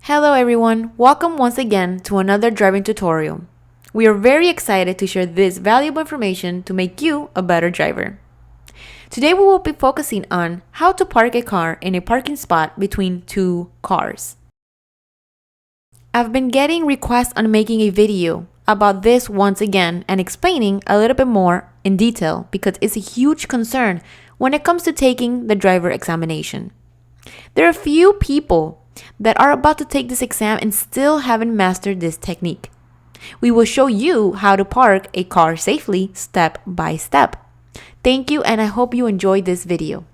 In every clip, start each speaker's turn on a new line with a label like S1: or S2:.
S1: Hello everyone, welcome once again to another driving tutorial. We are very excited to share this valuable information to make you a better driver. Today we will be focusing on how to park a car in a parking spot between two cars. I've been getting requests on making a video about this once again and explaining a little bit more in detail because it's a huge concern when it comes to taking the driver examination. There are a few people that are about to take this exam and still haven't mastered this technique. We will show you how to park a car safely step by step. Thank you, and I hope you enjoyed this video.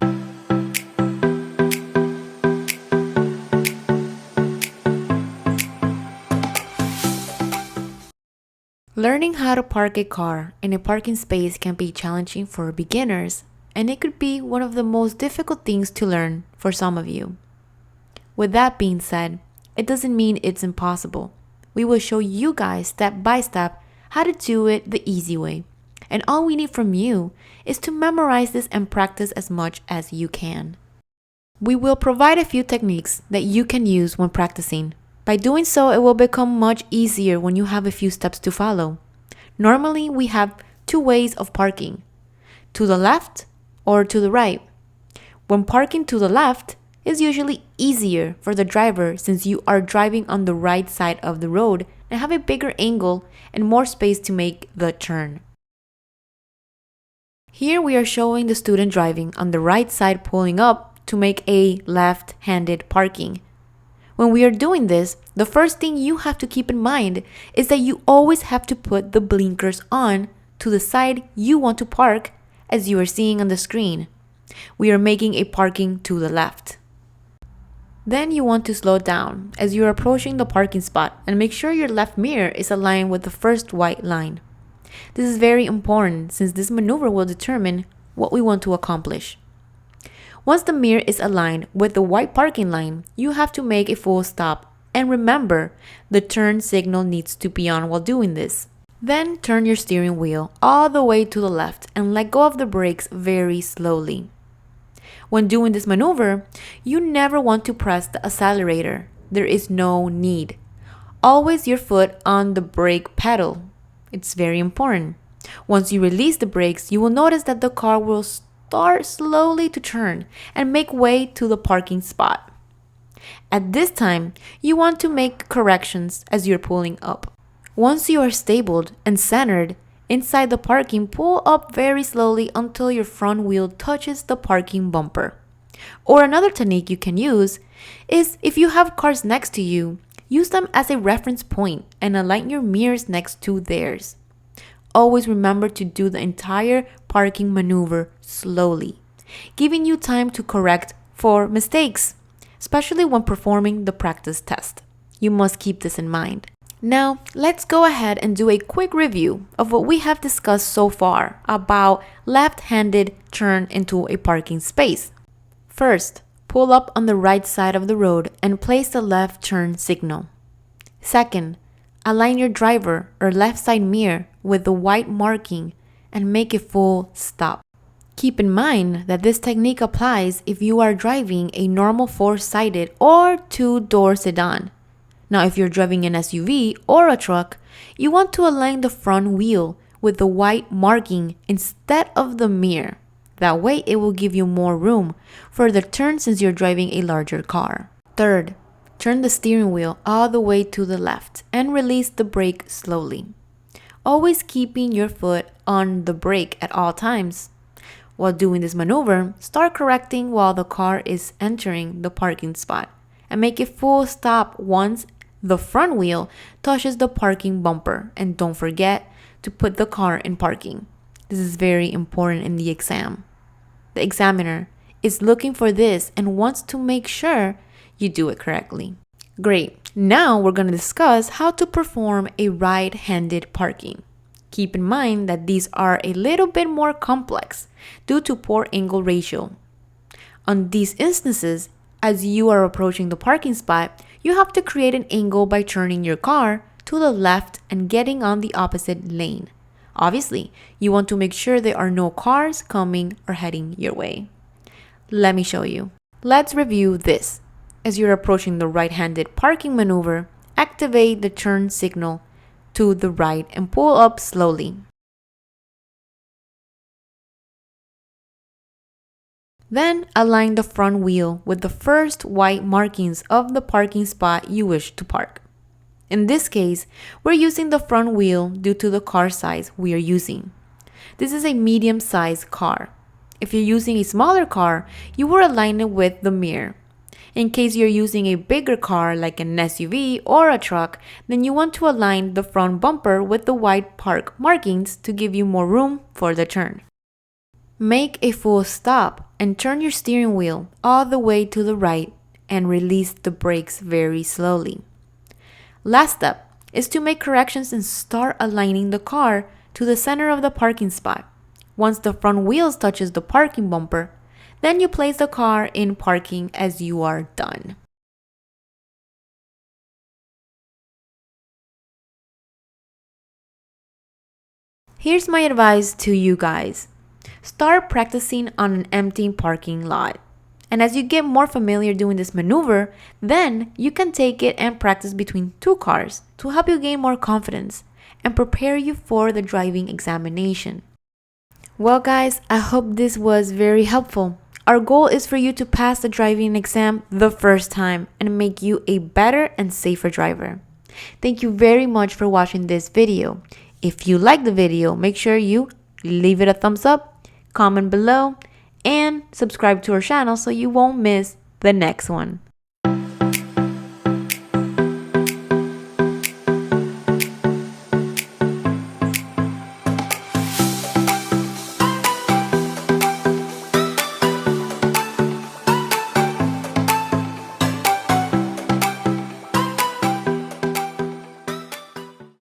S1: Learning how to park a car in a parking space can be challenging for beginners, and it could be one of the most difficult things to learn for some of you. With that being said, it doesn't mean it's impossible. We will show you guys step by step how to do it the easy way. And all we need from you is to memorize this and practice as much as you can. We will provide a few techniques that you can use when practicing. By doing so, it will become much easier when you have a few steps to follow. Normally, we have two ways of parking, to the left or to the right. When parking to the left, is usually easier for the driver since you are driving on the right side of the road and have a bigger angle and more space to make the turn. Here we are showing the student driving on the right side pulling up to make a left-handed parking. When we are doing this, the first thing you have to keep in mind is that you always have to put the blinkers on to the side you want to park as you are seeing on the screen. We are making a parking to the left. Then you want to slow down as you are approaching the parking spot and make sure your left mirror is aligned with the first white line. This is very important since this maneuver will determine what we want to accomplish. Once the mirror is aligned with the white parking line, you have to make a full stop. And remember, the turn signal needs to be on while doing this. Then turn your steering wheel all the way to the left and let go of the brakes very slowly. When doing this maneuver, you never want to press the accelerator. There is no need. Always your foot on the brake pedal. It's very important. Once you release the brakes, you will notice that the car will start slowly to turn and make way to the parking spot. At this time, you want to make corrections as you're pulling up. Once you are stabled and centered, inside the parking, pull up very slowly until your front wheel touches the parking bumper. Or another technique you can use is if you have cars next to you, use them as a reference point and align your mirrors next to theirs. Always remember to do the entire parking maneuver slowly, giving you time to correct for mistakes, especially when performing the practice test. You must keep this in mind. Now, let's go ahead and do a quick review of what we have discussed so far about left-handed turn into a parking space. First, pull up on the right side of the road and place the left turn signal. Second, align your driver or left side mirror with the white marking and make a full stop. Keep in mind that this technique applies if you are driving a normal four-sided or two-door sedan. Now, if you're driving an SUV or a truck, you want to align the front wheel with the white marking instead of the mirror. That way, it will give you more room for the turn since you're driving a larger car. Third, turn the steering wheel all the way to the left and release the brake slowly. Always keeping your foot on the brake at all times. While doing this maneuver, start correcting while the car is entering the parking spot and make a full stop once the front wheel touches the parking bumper, and don't forget to put the car in parking. This is very important in the exam. The examiner is looking for this and wants to make sure you do it correctly. Great. Now we're going to discuss how to perform a right-handed parking. Keep in mind that these are a little bit more complex due to poor angle ratio. On these instances, as you are approaching the parking spot, you have to create an angle by turning your car to the left and getting on the opposite lane. Obviously, you want to make sure there are no cars coming or heading your way. Let me show you. Let's review this. As you're approaching the right-handed parking maneuver, activate the turn signal to the right and pull up slowly. Then align the front wheel with the first white markings of the parking spot you wish to park. In this case, we're using the front wheel due to the car size we are using. This is a medium-sized car. If you're using a smaller car, you will align it with the mirror. In case you're using a bigger car like an SUV or a truck, then you want to align the front bumper with the white park markings to give you more room for the turn. Make a full stop and turn your steering wheel all the way to the right and release the brakes very slowly. Last step is to make corrections and start aligning the car to the center of the parking spot. Once the front wheels touches the parking bumper, then you place the car in parking as you are done. Here's my advice to you guys. Start practicing on an empty parking lot. And as you get more familiar doing this maneuver, then you can take it and practice between two cars to help you gain more confidence and prepare you for the driving examination. Well guys, I hope this was very helpful. Our goal is for you to pass the driving exam the first time and make you a better and safer driver. Thank you very much for watching this video. If you like the video, make sure you leave it a thumbs up, comment below, and subscribe to our channel so you won't miss the next one.